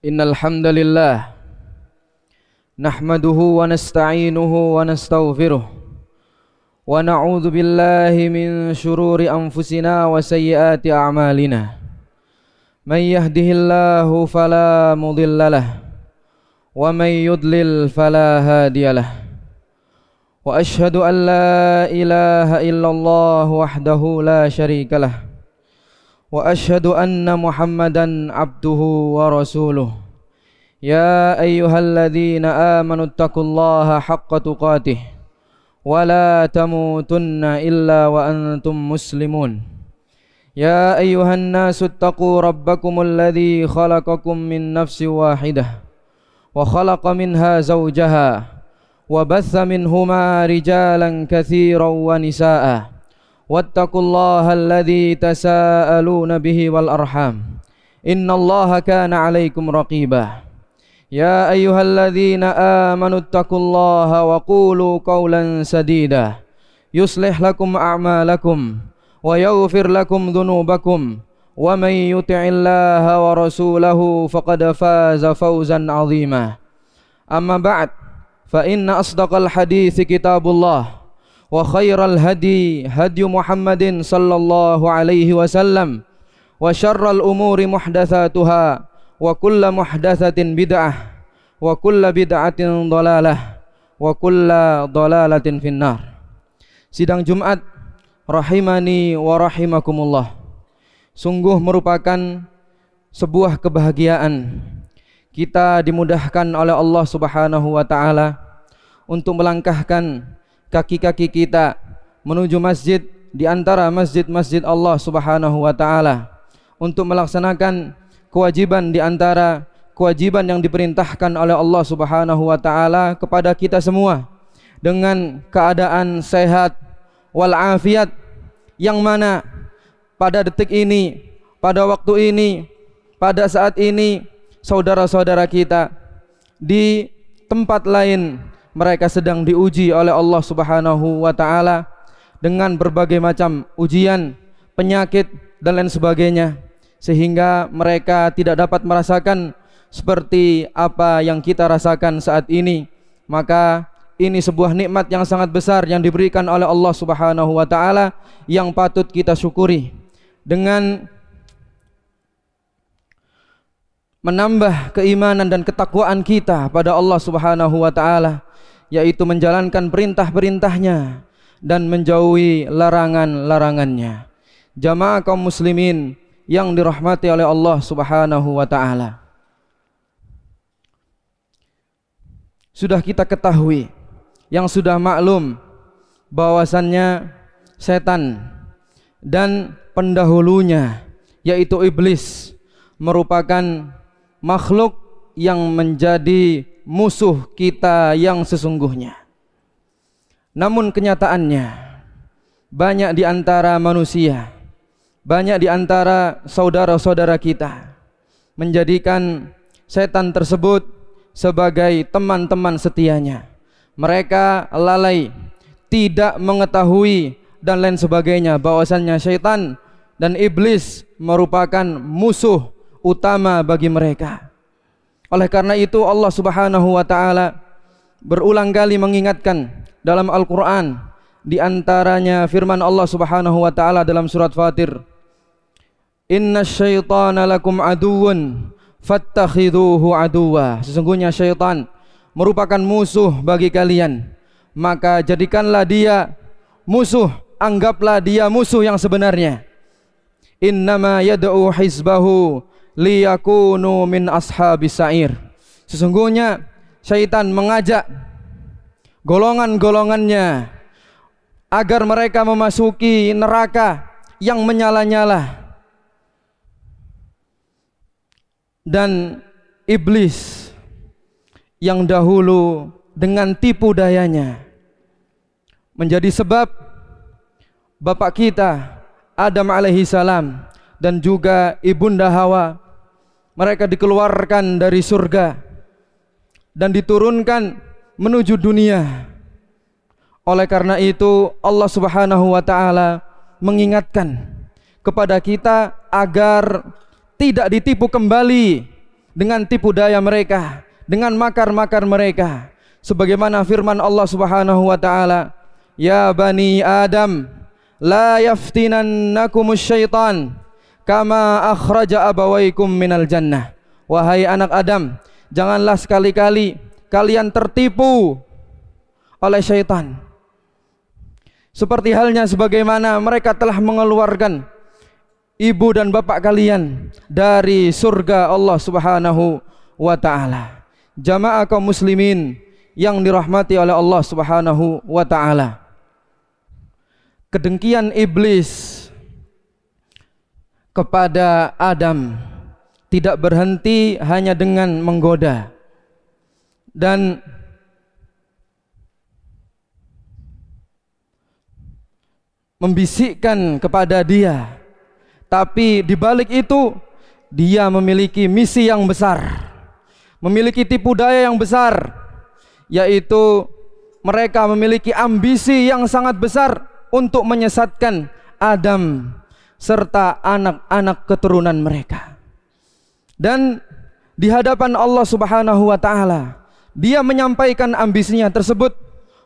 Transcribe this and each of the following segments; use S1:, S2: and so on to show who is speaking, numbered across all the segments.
S1: Innal hamdalillah nahmaduhu wa nasta'inuhu wa nastaghfiruh wa na'udzu billahi min shururi anfusina wa sayyiati a'malina. May yahdihillahu fala mudhillalah wa may yudlil fala hadiyalah. Wa ashhadu an la ilaha illallah wahdahu la syarikalah. Wa ashhadu anna Muhammadan abduhu wa rasuluh. Ya ayyuhalladzina amanu taqullaha haqqa tuqatih wa la tamutunna illa wa antum muslimun. Ya ayyuhan nasu taqu rabbakumul ladzi khalaqakum min nafsin wahidah wa khalaqa minha zawjaha wa batha minhuma rijalan katsiran wa nisaa'a. Wattaqullaha alladzi tasaaluna bihi wal arham innallaha kana 'alaikum raqiba. Ya ayyuhalladzina amanu taqullaha wa qulu qawlan sadida yuslih lakum a'malakum wa yaghfir lakum dhunubakum wa may yuti'illaha wa rasulahu faqad faza fawzan 'azima. Amma ba'd, fa inna asdaqal hadithi kitabullah wa khairal hadi hadi Muhammadin sallallahu alaihi wasallam wa syarral umuri muhdatsatuha wa kullu muhdatsatin bid'ah wa kullu bid'atin dhalalah wa kullu dhalalatin finnar. Sidang Jumat rahimani wa rahimakumullah, sungguh merupakan sebuah kebahagiaan kita dimudahkan oleh Allah Subhanahu wa taala untuk melangkahkan kaki-kaki kita menuju masjid di antara masjid-masjid Allah Subhanahu wa taala untuk melaksanakan kewajiban di antara kewajiban yang diperintahkan oleh Allah Subhanahu wa taala kepada kita semua dengan keadaan sehat wal afiat, yang mana pada detik ini, pada waktu ini, pada saat ini saudara-saudara kita di tempat lain mereka sedang diuji oleh Allah Subhanahu wa taala dengan berbagai macam ujian, penyakit dan lain sebagainya, sehingga mereka tidak dapat merasakan seperti apa yang kita rasakan saat ini. Maka ini sebuah nikmat yang sangat besar yang diberikan oleh Allah Subhanahu wa taala yang patut kita syukuri dengan menambah keimanan dan ketakwaan kita pada Allah Subhanahu wa taala, yaitu menjalankan perintah-perintahnya dan menjauhi larangan-larangannya. Jamaah kaum muslimin yang dirahmati oleh Allah Subhanahu wa taala, sudah kita ketahui, yang sudah maklum bahwasannya setan dan pendahulunya yaitu iblis merupakan makhluk yang menjadi musuh kita yang sesungguhnya. Namun kenyataannya banyak di antara manusia, banyak di antara saudara-saudara kita menjadikan setan tersebut sebagai teman-teman setianya. Mereka lalai, tidak mengetahui dan lain sebagainya bahwasannya syaitan dan iblis merupakan musuh utama bagi mereka. Oleh karena itu Allah Subhanahu wa taala berulang kali mengingatkan dalam Al-Qur'an, di antaranya firman Allah Subhanahu wa taala dalam surat Fatir, "Innasyaitana lakum aduwwun fattakhidhuhu aduwwa." Sesungguhnya syaitan merupakan musuh bagi kalian, maka jadikanlah dia musuh, anggaplah dia musuh yang sebenarnya. Innama yad'u hizbahu liyakunu min ashabis sa'ir. Sesungguhnya syaitan mengajak golongan-golongannya agar mereka memasuki neraka yang menyala-nyala. Dan iblis yang dahulu dengan tipu dayanya menjadi sebab bapak kita Adam alaihi salam dan juga ibunda Hawa, mereka dikeluarkan dari surga dan diturunkan menuju dunia. Oleh karena itu Allah Subhanahu wa taala mengingatkan kepada kita agar tidak ditipu kembali dengan tipu daya mereka, dengan makar-makar mereka. Sebagaimana firman Allah Subhanahu wa taala, "Ya bani Adam, la yaftinannakumus syaitan kama akhraja abawaikum minal jannah." Wahai anak Adam, janganlah sekali-kali kalian tertipu oleh syaitan, seperti halnya sebagaimana mereka telah mengeluarkan ibu dan bapak kalian dari surga Allah Subhanahu wa taala. Jamaah kaum muslimin yang dirahmati oleh Allah Subhanahu wa taala, kedengkian iblis kepada Adam tidak berhenti hanya dengan menggoda dan membisikkan kepada dia, tapi di balik itu dia memiliki misi yang besar, memiliki tipu daya yang besar, yaitu mereka memiliki ambisi yang sangat besar untuk menyesatkan Adam serta anak-anak keturunan mereka. Dan di hadapan Allah Subhanahu wa taala, dia menyampaikan ambisinya tersebut,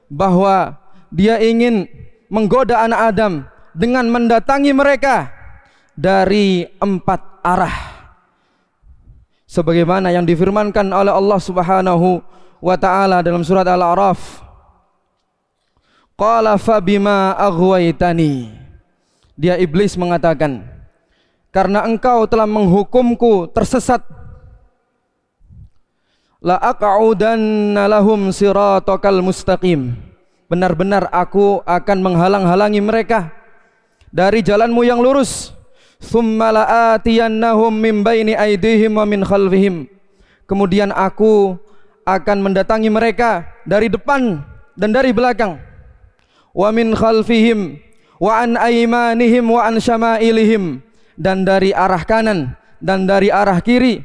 S1: bahwa dia ingin menggoda anak Adam dengan mendatangi mereka dari 4 arah, sebagaimana yang difirmankan oleh Allah Subhanahu wa taala dalam surat Al-A'raf, qala fabima aghwaytani. Dia iblis mengatakan, karena engkau telah menghukumku tersesat, la aq'udanna lahum siratakal mustaqim. Benar-benar aku akan menghalang-halangi mereka dari jalanmu yang lurus. Tsumma la'atiyannahum min baini aydihim wa min khalfihim. Kemudian aku akan mendatangi mereka dari depan dan dari belakang. Wa min khalfihim wa an aymanihim wa an syama'ilihim, dan dari arah kanan dan dari arah kiri.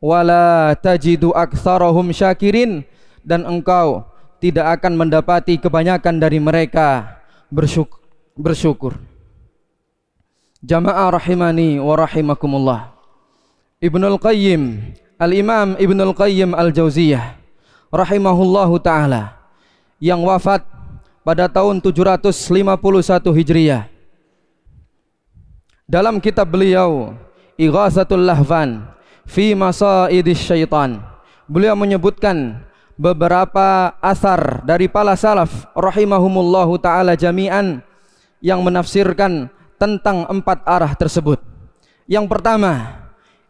S1: Wala tajidu aktsarahum syakirin, dan engkau tidak akan mendapati kebanyakan dari mereka bersyukur. Jamaah rahimani wa rahimakumullah. Ibnul Qayyim, Al-Imam Ibnul Qayyim Al-Jauziyah rahimahullahu ta'ala, yang wafat pada tahun 751 Hijriah, dalam kitab beliau Ighatsatul Lahfan fi Masaidis Syaitan, beliau menyebutkan beberapa asar dari para salaf rahimahumullahu ta'ala jami'an yang menafsirkan tentang 4 arah tersebut. Yang pertama,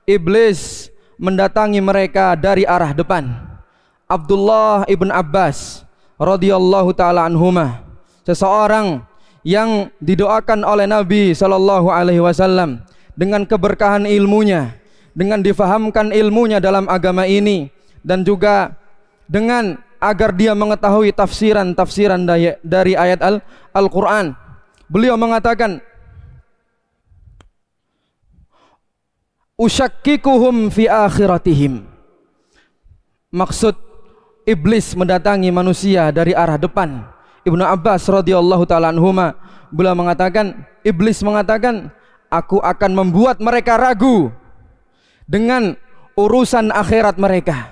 S1: iblis mendatangi mereka dari arah depan. Abdullah ibn Abbas radhiyallahu ta'ala anhuma, seseorang yang didoakan oleh Nabi sallallahu alaihi wasallam dengan keberkahan ilmunya, dengan difahamkan ilmunya dalam agama ini, dan juga dengan agar dia mengetahui tafsiran-tafsiran dari ayat Al-Quran. Beliau mengatakan, usyakkikuhum fi akhiratihim. Maksud iblis mendatangi manusia dari arah depan. Ibnu Abbas radhiyallahu ta'ala anhuma, beliau mengatakan, iblis mengatakan, aku akan membuat mereka ragu dengan urusan akhirat mereka.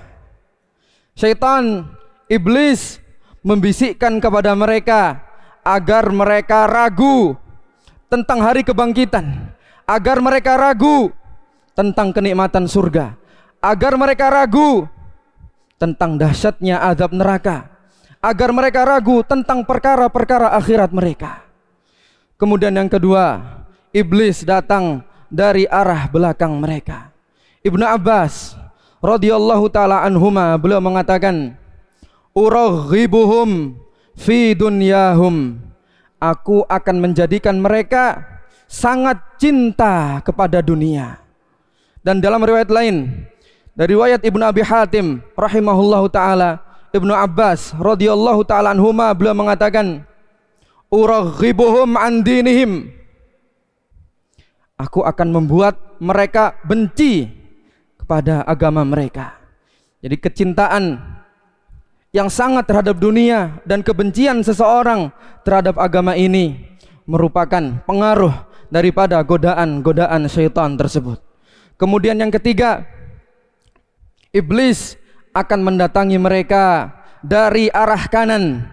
S1: Syaitan, iblis membisikkan kepada mereka agar mereka ragu tentang hari kebangkitan, agar mereka ragu tentang kenikmatan surga, agar mereka ragu tentang dahsyatnya azab neraka, agar mereka ragu tentang perkara-perkara akhirat mereka. Kemudian yang kedua, iblis datang dari arah belakang mereka. Ibnu Abbas radhiyallahu ta'ala anhuma, beliau mengatakan, uraghibuhum fi dunyahum. Aku akan menjadikan mereka sangat cinta kepada dunia. Dan dalam riwayat lain, dari riwayat Ibnu Abi Hatim rahimahullahu ta'ala, Ibnu Abbas radhiyallahu ta'ala anhuma, beliau mengatakan, uraghibuhum an dinihim. Aku akan membuat mereka benci pada agama mereka. Jadi kecintaan yang sangat terhadap dunia dan kebencian seseorang terhadap agama ini merupakan pengaruh daripada godaan-godaan syaitan tersebut. Kemudian yang ketiga, Iblis akan mendatangi mereka dari arah kanan.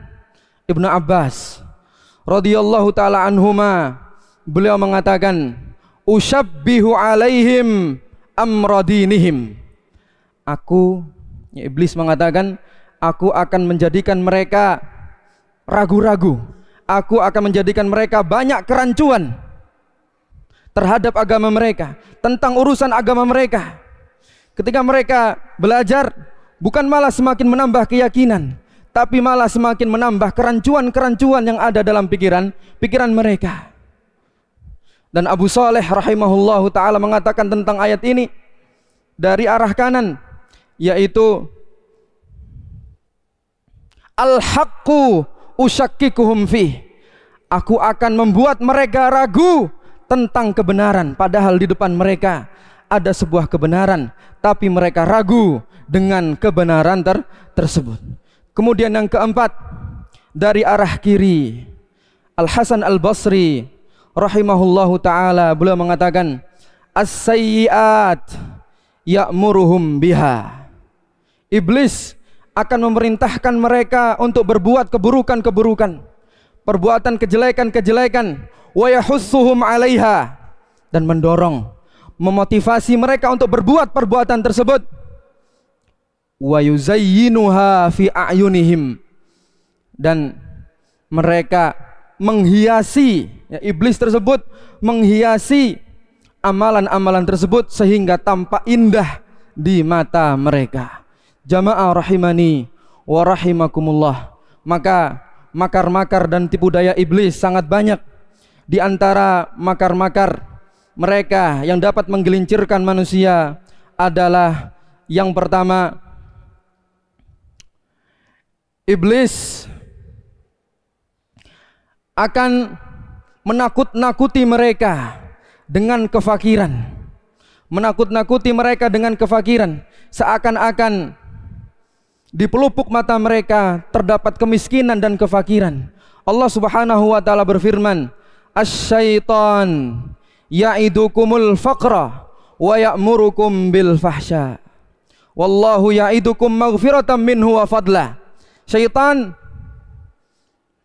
S1: Ibnu Abbas radhiyallahu taala anhuma, beliau mengatakan, "Usyabbihu alaihim amradinihim." Iblis mengatakan, aku akan menjadikan mereka ragu-ragu. Aku akan menjadikan mereka banyak kerancuan terhadap agama mereka, tentang urusan agama mereka. Ketika mereka belajar, bukan malah semakin menambah keyakinan, tapi malah semakin menambah kerancuan-kerancuan yang ada dalam pikiran mereka. Dan Abu Saleh rahimahullahu ta'ala mengatakan tentang ayat ini dari arah kanan, yaitu al-haqqu usyakkikuhum fih. Aku akan membuat mereka ragu tentang kebenaran, padahal di depan mereka ada sebuah kebenaran, tapi mereka ragu dengan kebenaran tersebut. Kemudian yang keempat, dari arah kiri, Al-Hasan Al-Basri rahimahullahu ta'ala, beliau mengatakan, as-sayyi'at ya'muruhum biha. Iblis akan memerintahkan mereka untuk berbuat keburukan-keburukan, perbuatan kejelekan-kejelekan, wa yahussuhum 'alaiha, dan mendorong, memotivasi mereka untuk berbuat perbuatan tersebut. Wa yuzayyinuha fi a'yunihim, dan mereka menghiasi, iblis tersebut menghiasi amalan-amalan tersebut sehingga tampak indah di mata mereka. Jamaah rahimani wa rahimakumullah. Maka makar-makar dan tipu daya iblis sangat banyak. Di antara makar-makar mereka yang dapat menggelincirkan manusia adalah yang pertama, iblis akan menakut-nakuti mereka dengan kefakiran. Menakut-nakuti mereka dengan kefakiran, seakan-akan di pelupuk mata mereka terdapat kemiskinan dan kefakiran. Allah Subhanahu wa taala berfirman, "Asy-syaitan ya'idukumul faqra wa ya'murukum bil fahsya. Wallahu ya'idukum maghfiratan minhu wa fadla." Syaitan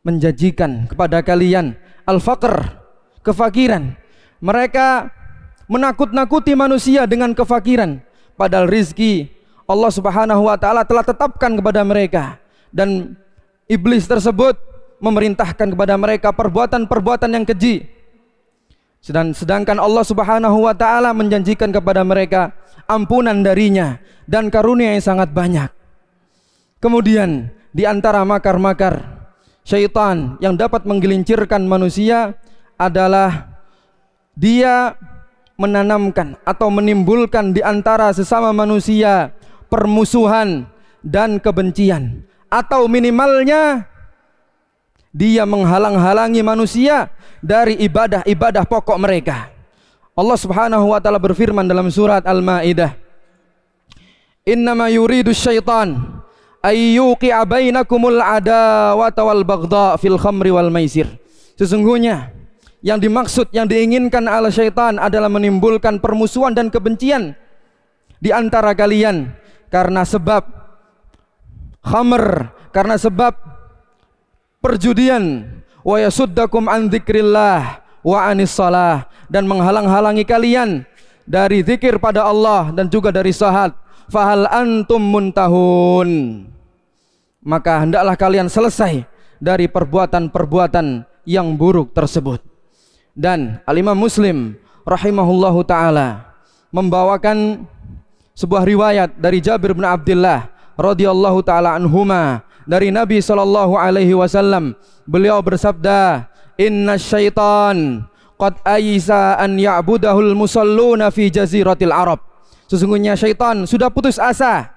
S1: menjanjikan kepada kalian al-faqr, kefakiran. Mereka menakut-nakuti manusia dengan kefakiran, padahal rizki Allah Subhanahu wa taala telah tetapkan kepada mereka, dan iblis tersebut memerintahkan kepada mereka perbuatan-perbuatan yang keji. Sedangkan Allah Subhanahu wa taala menjanjikan kepada mereka ampunan darinya dan karunia yang sangat banyak. Kemudian di antara makar-makar syaitan yang dapat menggelincirkan manusia adalah dia menanamkan atau menimbulkan di antara sesama manusia permusuhan dan kebencian, atau minimalnya dia menghalang-halangi manusia dari ibadah-ibadah pokok mereka. Allah Subhanahu wa taala berfirman dalam surat Al-Maidah, "Innama yuridu syaitan ayyuqi'a bainakumul adawata wal baghdha fil khamri wal maisir." Sesungguhnya yang dimaksud, yang diinginkan oleh syaitan adalah menimbulkan permusuhan dan kebencian di antara kalian karena sebab khamr, karena sebab perjudian, wa yasuddakum an dzikrillah wa anis shalah, dan menghalang-halangi kalian dari zikir pada Allah dan juga dari salat. Fahal antum muntahun, maka hendaklah kalian selesai dari perbuatan-perbuatan yang buruk tersebut. Dan Al-Imam Muslim rahimahullahu ta'ala membawakan sebuah riwayat dari Jabir bin Abdullah radhiyallahu ta'ala anhuma, dari Nabi sallallahu alaihi wasallam, beliau bersabda, "Inna syaitan qad ayisa an ya'budahul musalluna fi jaziratil Arab." Sesungguhnya syaitan sudah putus asa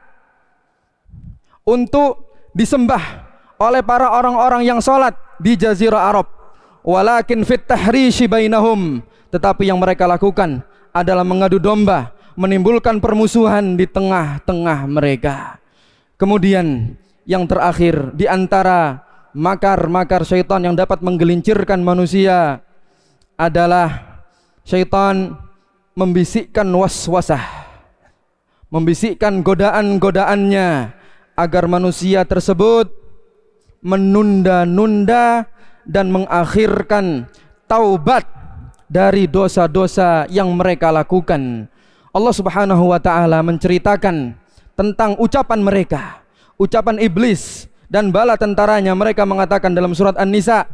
S1: untuk disembah oleh para orang-orang yang salat di jazirah Arab. Walakin fit tahrishi bainahum, tetapi yang mereka lakukan adalah mengadu domba, menimbulkan permusuhan di tengah-tengah mereka. Kemudian yang terakhir di antara makar-makar syaitan yang dapat menggelincirkan manusia adalah syaitan membisikkan waswasah, membisikkan godaan-godaannya agar manusia tersebut menunda-nunda dan mengakhirkan taubat dari dosa-dosa yang mereka lakukan. Allah Subhanahu wa taala menceritakan tentang ucapan mereka, ucapan iblis dan bala tentaranya. Mereka mengatakan dalam surat An-Nisa,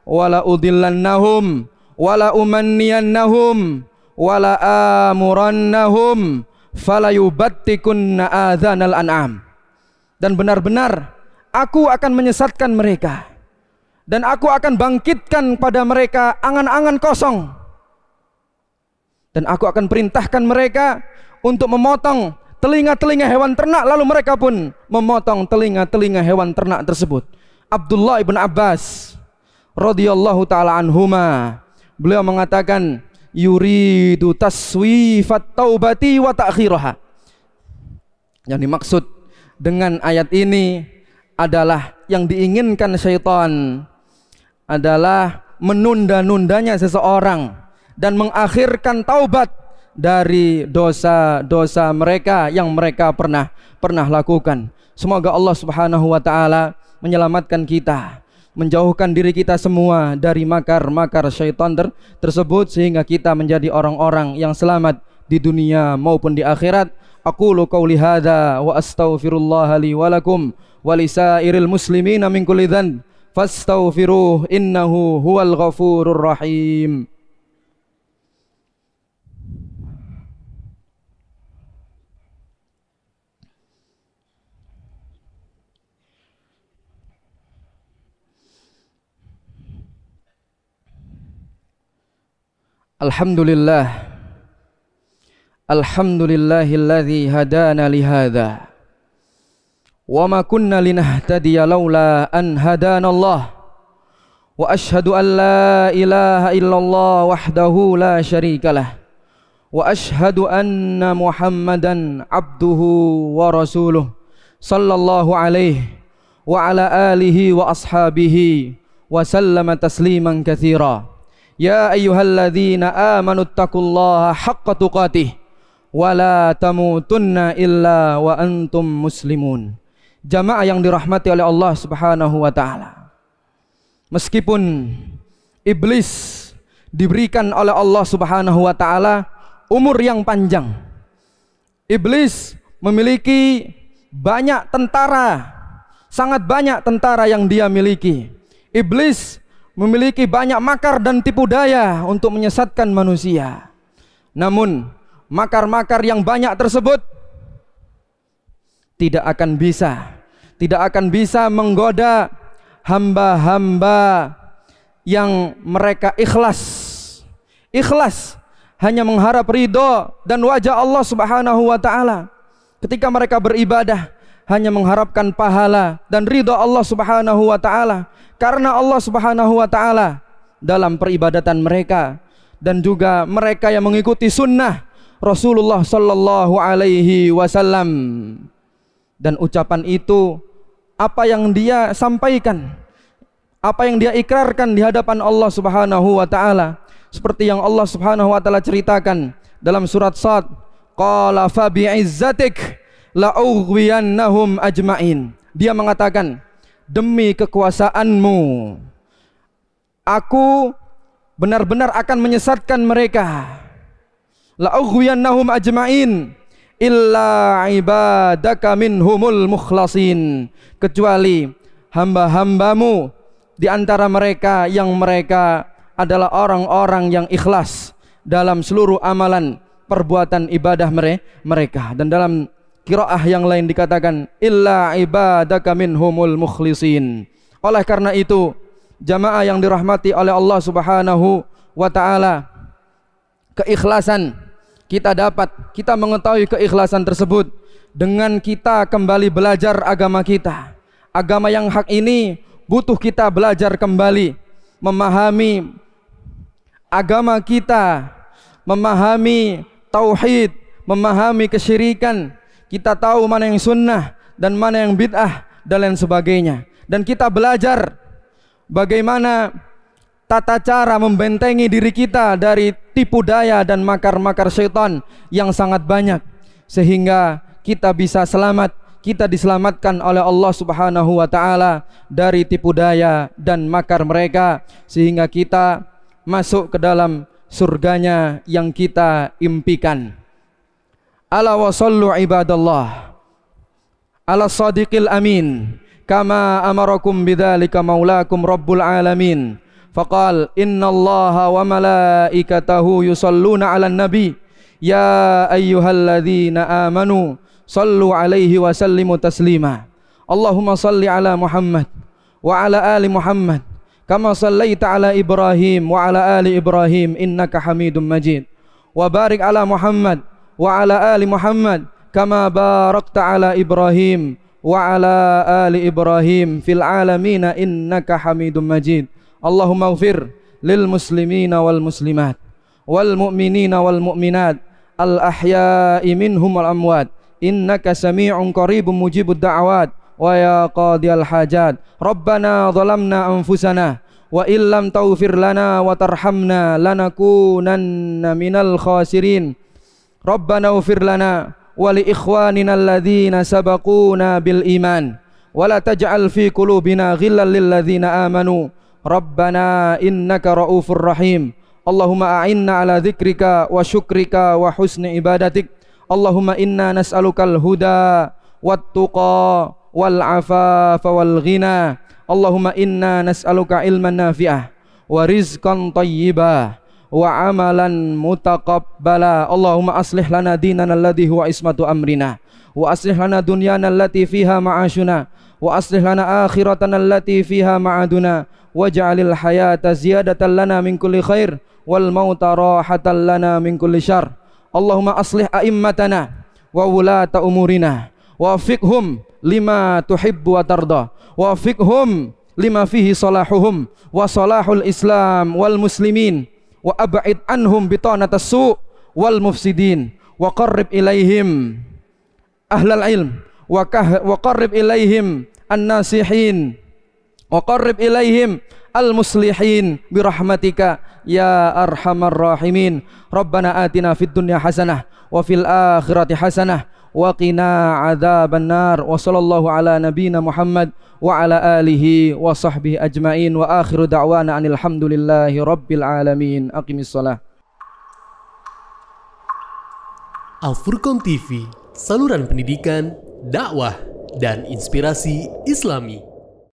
S1: wala udillannahum wala umanniyannahum wala amurannahum falayubattikunna adzanal an'am. Dan benar-benar aku akan menyesatkan mereka, dan aku akan bangkitkan pada mereka angan-angan kosong, dan aku akan perintahkan mereka untuk memotong telinga-telinga hewan ternak, lalu mereka pun memotong telinga-telinga hewan ternak tersebut. Abdullah ibn Abbas radhiyallahu taala anhuma, beliau mengatakan, yuridu taswifat taubati wa ta'khiraha. Yang dimaksud dengan ayat ini adalah yang diinginkan syaitan adalah menunda-nundanya seseorang dan mengakhirkan taubat dari dosa-dosa mereka yang mereka pernah lakukan. Semoga Allah Subhanahu wa taala menyelamatkan kita, menjauhkan diri kita semua dari makar-makar syaitan tersebut, sehingga kita menjadi orang-orang yang selamat di dunia maupun di akhirat. Aqulu qauli hadza wa astaghfirullah li wa lakum wa lisairil muslimina min kulli dzanb fastaghfiruh innahu huwal ghafurur rahim. Alhamdulillah, alhamdulillahilladzi hadana lihadza wa ma kunna linahtadiya laula an hadanallah, wa ashhadu an la ilaha illallah wahdahu la syarikalah, wa ashhadu anna muhammadan abduhu wa rasuluh sallallahu alaihi wa ala alihi wa ashabihi wa sallama tasliman katsira. Ya ayyuhalladzina amanu taqullaha haqqa tuqatih wa la tamutunna illa wa antum muslimun. Jamaah yang dirahmati oleh Allah Subhanahu wa taala, meskipun iblis diberikan oleh Allah Subhanahu wa taala umur yang panjang, iblis memiliki banyak tentara, sangat banyak tentara yang dia miliki. Iblis memiliki banyak makar dan tipu daya untuk menyesatkan manusia. Namun makar-makar yang banyak tersebut tidak akan bisa menggoda hamba-hamba yang mereka ikhlas hanya mengharap ridho dan wajah Allah Subhanahu wa taala. Ketika mereka beribadah hanya mengharapkan pahala dan ridho Allah Subhanahu wa taala, karena Allah Subhanahu wa taala dalam peribadatan mereka, dan juga mereka yang mengikuti sunnah Rasulullah sallallahu alaihi wasallam. Dan ucapan itu, apa yang dia sampaikan, apa yang dia ikrarkan di hadapan Allah Subhanahu wa taala, seperti yang Allah Subhanahu wa taala ceritakan dalam surat Shad, qala fa bi'izzatik la'ughwiyannahum ajma'in. Dia mengatakan, demi kekuasaanmu aku benar-benar akan menyesatkan mereka. La'ughwiyannahum ajma'in illa ibadaka minhumul mukhlasin, kecuali hamba-hambamu di antara mereka yang mereka adalah orang-orang yang ikhlas dalam seluruh amalan perbuatan ibadah mereka. Dan dalam qiraah yang lain dikatakan illa ibadaka minhumul mukhlisin. Oleh karena itu, jamaah yang dirahmati oleh Allah Subhanahu wa taala, keikhlasan kita mengetahui keikhlasan tersebut dengan kita kembali belajar agama kita. Agama yang hak ini butuh kita belajar kembali, memahami agama kita, memahami tauhid, memahami kesyirikan. Kita tahu mana yang sunnah dan mana yang bid'ah dan lain sebagainya. Dan kita belajar bagaimana tata cara membentengi diri kita dari tipu daya dan makar-makar syaitan yang sangat banyak. sehingga kita bisa selamat, kita diselamatkan oleh Allah Subhanahu wa taala dari tipu daya dan makar mereka, sehingga kita masuk ke dalam surganya yang kita impikan. Ala wa sallu ibadallah ala sadiqil amin kama amarakum bidzalika maulakum rabbul alamin. Faqal innallaha wa malaikatahu yusalluna 'alan nabi ya ayyuhalladzina amanu sallu 'alaihi wa sallimu taslima. Allahumma salli 'ala Muhammad wa 'ala ali Muhammad kama sallaita 'ala Ibrahim wa 'ala ali Ibrahim innaka Hamidum Majid. Wa barik 'ala Muhammad wa 'ala ali Muhammad kama barakta 'ala Ibrahim wa 'ala ali Ibrahim fil 'alamin innaka Hamidum Majid. Allahumma ighfir lil muslimina wal muslimat wal mu'minina wal mu'minat al ahya'i minhum wal amwat innaka sami'un qaribun mujibud da'awat wa ya qadiyal hajat. Rabbana zalamna anfusana wa illam taghfir lana wa tarhamna lanakunanna minal khasirin. Rabbana ighfir lana wa li ikhwanina alladhina sabaquna bil iman wa la taj'al fi qulubina ghillan lil ladzina amanu Rabbana innaka raufur rahim. Allahumma a'inna ala dzikrika wa syukrika wa husni ibadatik. Allahumma inna nas'alukal huda wat tuqa wal afafa wal ghina. Allahumma inna nas'aluka ilman nafi'ah wa rizqan thayyibah wa amalan mutaqabbala. Allahumma aslih lana dinana alladhi huwa ismatu amrina wa aslih lana dunyana allati fiha ma'ashuna wa aslih lana akhiratana allati fiha ma'aduna waj'alil hayata ziyadatan lana min kulli khair wal mauta rahatan lana min kulli syarr. Allahumma aslih a'immatana wa wulata umurina wafiqhum lima tuhibbu wa tarda wafiqhum lima fihi salahuhum wa salahul islam wal muslimin wa ab'id anhum bitanatas su' wal mufsidin wa qarrib ilaihim ahlal ilm wa qarrib ilaihim an-nasihin wa qarrib ilaihim al-muslihin birahmatika ya arhamar rahimin. Rabbana atina fid dunya hasanah wa fil akhirati hasanah wa qina adzaban nar. Wa sallallahu ala nabiyyina Muhammad wa ala alihi wa sahbihi ajmain wa akhiru da'wana anil hamdulillahi rabbil alamin. Aqimis shalah.
S2: Al Furqon TV, saluran pendidikan, dakwah dan inspirasi Islami.